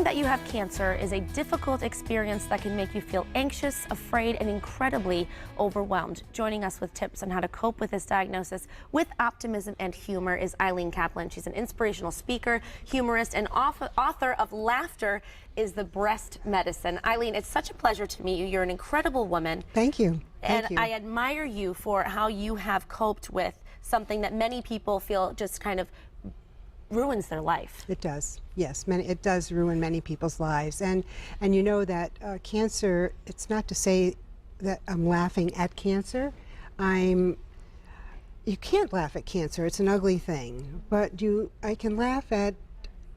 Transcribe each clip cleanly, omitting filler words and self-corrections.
Learning that you have cancer is a difficult experience that can make you feel anxious, afraid, and incredibly overwhelmed. Joining us with tips on how to cope with this diagnosis with optimism and humor is Eileen Kaplan. She's an inspirational speaker, humorist, and author of Laughter is the Breast Medicine. Eileen, it's such a pleasure to meet you. You're an incredible woman. Thank you. And I admire you for how you have coped with something that many people feel just kind of ruins their life. It does, yes. It does ruin many people's lives. And you know that cancer, it's not to say that I'm laughing at cancer. You can't laugh at cancer. It's an ugly thing. But I can laugh at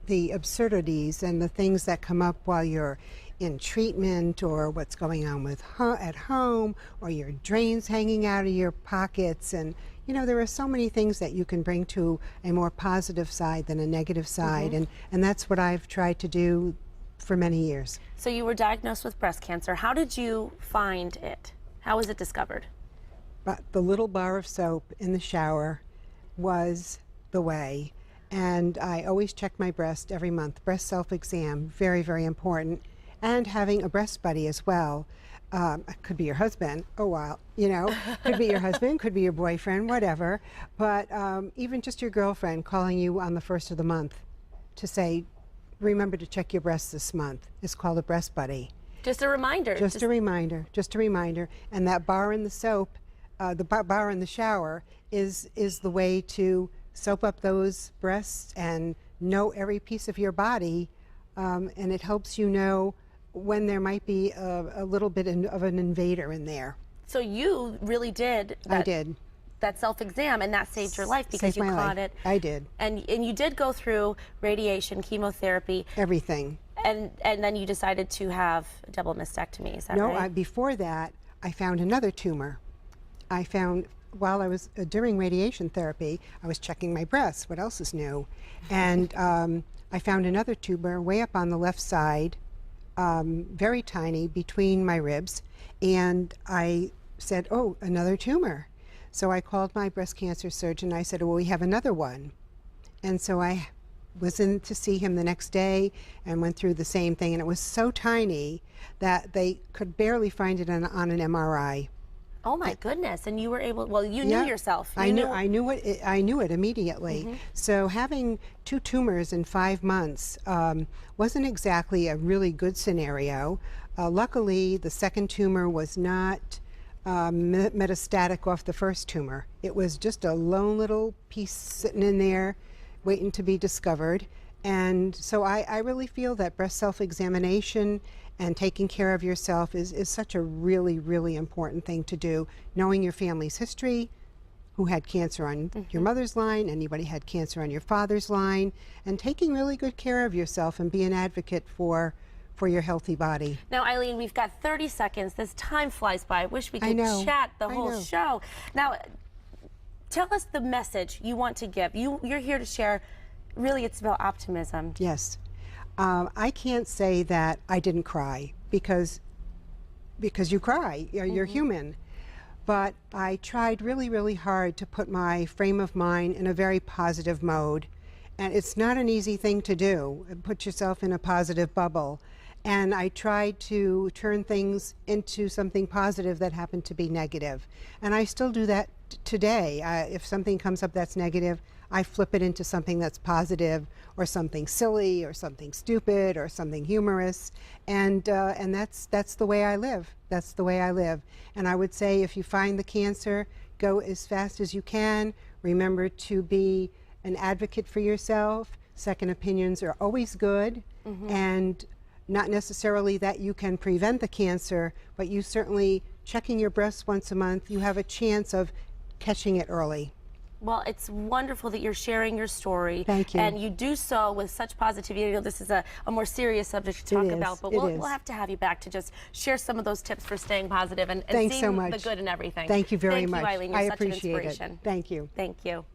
the absurdities and the things that come up while you're in treatment, or what's going on at home, or your drains hanging out of your pockets. And you know, there are so many things that you can bring to a more positive side than a negative side. And that's what I've tried to do for many years. So you were diagnosed with breast cancer. How did you find it? How was it discovered? But the little bar of soap in the shower was the way. And I always check my breast every month. Breast self-exam, very, very important. And having a breast buddy as well. Could be your husband, you know, could be your husband, could be your boyfriend, whatever. But even just your girlfriend calling you on the first of the month to say, remember to check your breasts this month. It's called a breast buddy. Just a reminder. Just a reminder, just a reminder. And that bar in the soap, the bar in the shower is the way to soap up those breasts and know every piece of your body. And it helps you know when there might be a little bit of an invader in there. So you really did that. I did. That self-exam, and that saved your life because you caught it. I did. And you did go through radiation, chemotherapy. Everything. And then you decided to have a double mastectomy, is that right? No, before that, I found another tumor. I found, while I was, during radiation therapy, I was checking my breasts, what else is new? And I found another tumor way up on the left side, very tiny, between my ribs, and I said, oh, another tumor. So I called my breast cancer surgeon. I said, well, we have another one. And so I was in to see him the next day and went through the same thing, and it was so tiny that they could barely find it on an MRI. Oh my goodness! And you were able. Well, you knew yourself. I knew it immediately. So having 2 tumors in 5 months wasn't exactly a really good scenario. Luckily, the second tumor was not metastatic off the first tumor. It was just a lone little piece sitting in there, waiting to be discovered. And so I really feel that breast self-examination and taking care of yourself is such a really, really important thing to do. Knowing your family's history, who had cancer on your mother's line, anybody had cancer on your father's line, and taking really good care of yourself and be an advocate for your healthy body. Now, Eileen, we've got 30 seconds. This time flies by. I wish we could chat the whole show. Now, tell us the message you want to give. You're here to share. Really, it's about optimism. Yes. I can't say that I didn't cry because you cry. You're human. But I tried really, really hard to put my frame of mind in a very positive mode. And it's not an easy thing to do, put yourself in a positive bubble. And I tried to turn things into something positive that happened to be negative. And I still do that today. If something comes up that's negative, I flip it into something that's positive, or something silly, or something stupid, or something humorous. And that's the way I live. That's the way I live. And I would say, if you find the cancer, go as fast as you can. Remember to be an advocate for yourself. Second opinions are always good. And not necessarily that you can prevent the cancer, but you certainly, checking your breasts once a month, you have a chance of catching it early. Well, it's wonderful that you're sharing your story. Thank you. And you do so with such positivity. I know this is a more serious subject to talk about, but we'll have to have you back to just share some of those tips for staying positive and seeing the good in everything. Thank you very much. Thank you, Eileen. You're such an inspiration. Thank you. Thank you.